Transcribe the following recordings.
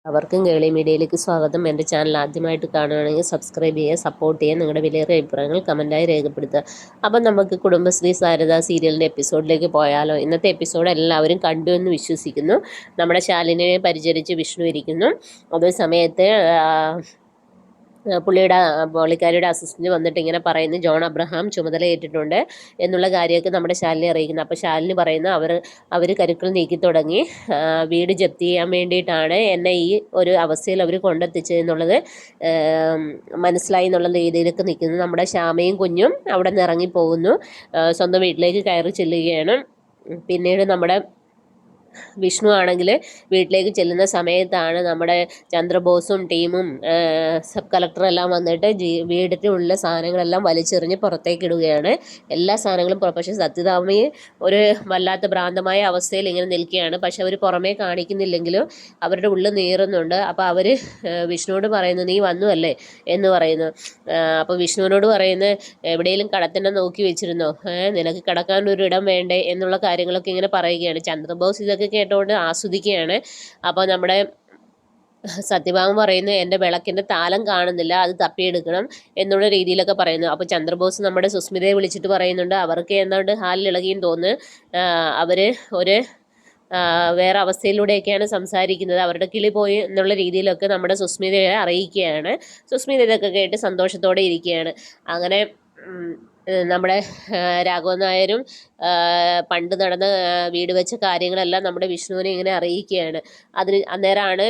അവർക്കും കേളി മീഡിയയിലേക്ക് സ്വാഗതം. എൻ്റെ ചാനൽ ആദ്യമായിട്ട് കാണുകയാണെങ്കിൽ സബ്സ്ക്രൈബ് ചെയ്യുക, സപ്പോർട്ട് ചെയ്യുക, നിങ്ങളുടെ വിലയേറിയ അഭിപ്രായങ്ങൾ കമൻറ്റായി രേഖപ്പെടുത്തുക. അപ്പം നമുക്ക് കുടുംബശ്രീ സാരഥ സീരിയലിൻ്റെ എപ്പിസോഡിലേക്ക് പോയാലോ? ഇന്നത്തെ എപ്പിസോഡ് എല്ലാവരും കണ്ടു എന്ന് വിശ്വസിക്കുന്നു. നമ്മുടെ ശാലിനിയെ പരിചരിച്ച് വിഷ്ണു ഇരിക്കുന്നു. അതേ സമയത്ത് പുള്ളിക്കാരിയുടെ അസിസ്റ്റന്റ് വന്നിട്ട് ഇങ്ങനെ പറയുന്നു, ജോൺ അബ്രഹാം ചുമതല ഏറ്റിട്ടുണ്ട് എന്നുള്ള കാര്യമൊക്കെ നമ്മുടെ ശാലിനി അറിയിക്കുന്നു. അപ്പോൾ ശാലിനി പറയുന്നു, അവർ കരുക്കൾ നീക്കി തുടങ്ങി, വീട് ജപ്തി ചെയ്യാൻ വേണ്ടിയിട്ടാണ് എന്നെ ഈ ഒരു അവസ്ഥയിൽ അവർ കൊണ്ടെത്തിച്ചതെന്നുള്ളത് മനസ്സിലായി എന്നുള്ള രീതിയിലേക്ക് നിൽക്കുന്നു. നമ്മുടെ ശ്യാമയും കുഞ്ഞും അവിടെ നിന്ന് ഇറങ്ങിപ്പോകുന്നു, സ്വന്തം വീട്ടിലേക്ക് കയറി ചെല്ലുകയാണ്. പിന്നീട് നമ്മുടെ വിഷ്ണു ആണെങ്കിൽ വീട്ടിലേക്ക് ചെല്ലുന്ന സമയത്താണ് നമ്മുടെ ചന്ദ്രബോസും ടീമും സബ് കളക്ടറെല്ലാം വന്നിട്ട് വീടിനുള്ള സാധനങ്ങളെല്ലാം വലിച്ചെറിഞ്ഞ് പുറത്തേക്ക് ഇടുകയാണ്. എല്ലാ സാധനങ്ങളും പക്ഷേ സത്യഭാമയെ ഒരു വല്ലാത്ത ഭ്രാന്തമായ അവസ്ഥയിൽ ഇങ്ങനെ നിൽക്കുകയാണ്. പക്ഷെ അവർ പുറമേ കാണിക്കുന്നില്ലെങ്കിലും അവരുടെ ഉള്ളിൽ നീറുന്നുണ്ട്. അപ്പോൾ അവർ വിഷ്ണുവോട് പറയുന്നു, നീ വന്നു അല്ലേ എന്ന് പറയുന്നു. അപ്പോൾ വിഷ്ണുവിനോട് പറയുന്നത്, എവിടെയെങ്കിലും കടത്തിനെ നോക്കി വെച്ചിരുന്നോ, നിനക്ക് കിടക്കാൻ ഒരു ഇടം വേണ്ടേ എന്നുള്ള കാര്യങ്ങളൊക്കെ ഇങ്ങനെ പറയുകയാണ്. ചന്ദ്രബോസ് ഇതൊക്കെ കേട്ടുകൊണ്ട് ആസ്വദിക്കുകയാണ്. അപ്പോൾ നമ്മുടെ സത്യഭാമ പറയുന്നു, എൻ്റെ വിളക്കിൻ്റെ താലം കാണുന്നില്ല, അത് തപ്പിയെടുക്കണം എന്നുള്ള രീതിയിലൊക്കെ പറയുന്നു. അപ്പോൾ ചന്ദ്രബോസ് നമ്മുടെ സുസ്മിതയെ വിളിച്ചിട്ട് പറയുന്നുണ്ട്, അവർക്ക് എന്താണ്ട് ഹാലിൽ ഇളകിയും തോന്നുന്നു, അവർ ഒരു വേറെ അവസ്ഥയിലൂടെയൊക്കെയാണ് സംസാരിക്കുന്നത്, അവരുടെ കിളി പോയി എന്നുള്ള രീതിയിലൊക്കെ നമ്മുടെ സുസ്മിതയെ അറിയിക്കുകയാണ്. സുസ്മിത ഇതൊക്കെ കേട്ട് സന്തോഷത്തോടെ ഇരിക്കുകയാണ്. അങ്ങനെ നമ്മുടെ രാഘവൻ നായരും പണ്ട് നടന്ന വീട് വെച്ച കാര്യങ്ങളെല്ലാം നമ്മുടെ വിഷ്ണുവിനെ ഇങ്ങനെ അറിയിക്കുകയാണ്. അന്നേരമാണ്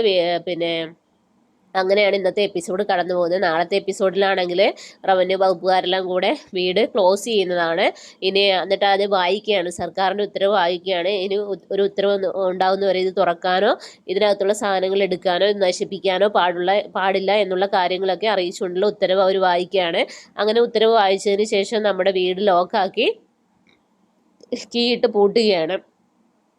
പിന്നെ അങ്ങനെയാണ് ഇന്നത്തെ എപ്പിസോഡ് കടന്നു പോകുന്നത്. നാളത്തെ എപ്പിസോഡിലാണെങ്കിൽ റവന്യൂ വകുപ്പുകാരെല്ലാം കൂടെ വീട് ക്ലോസ് ചെയ്യുന്നതാണ്. ഇനി എന്നിട്ട് അത് വായിക്കുകയാണ്, സർക്കാരിൻ്റെ ഉത്തരവ് വായിക്കുകയാണ്. ഇനി ഒരു ഉത്തരവ് ഉണ്ടാകുന്നവരെ ഇത് തുറക്കാനോ ഇതിനകത്തുള്ള സാധനങ്ങൾ എടുക്കാനോ നശിപ്പിക്കാനോ പാടില്ല എന്നുള്ള കാര്യങ്ങളൊക്കെ അറിയിച്ചുകൊണ്ടുള്ള ഉത്തരവ് അവർ വായിക്കുകയാണ്. അങ്ങനെ ഉത്തരവ് വായിച്ചതിന് ശേഷം നമ്മുടെ വീട് ലോക്കാക്കി കീയിട്ട് പൂട്ടുകയാണ്.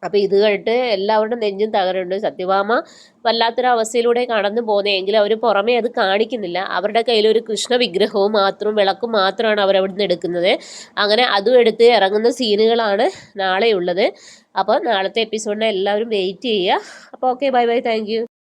അപ്പോൾ ഇത് കേട്ട് എല്ലാവരുടെ നെഞ്ചും തകരുണ്ട്. സത്യഭാമ വല്ലാത്തൊരവസ്ഥയിലൂടെ കടന്നു പോകുന്നതെങ്കിലും അവർ പുറമേ അത് കാണിക്കുന്നില്ല. അവരുടെ കയ്യിൽ ഒരു കൃഷ്ണ വിഗ്രഹവും മാത്രം വിളക്കും മാത്രമാണ് അവരവിടുന്ന് എടുക്കുന്നത്. അങ്ങനെ അതും എടുത്ത് ഇറങ്ങുന്ന സീനുകളാണ് നാളെയുള്ളത്. അപ്പോൾ നാളത്തെ എപ്പിസോഡിനെ എല്ലാവരും വെയിറ്റ് ചെയ്യുക. അപ്പോൾ okay, bye bye, thank you.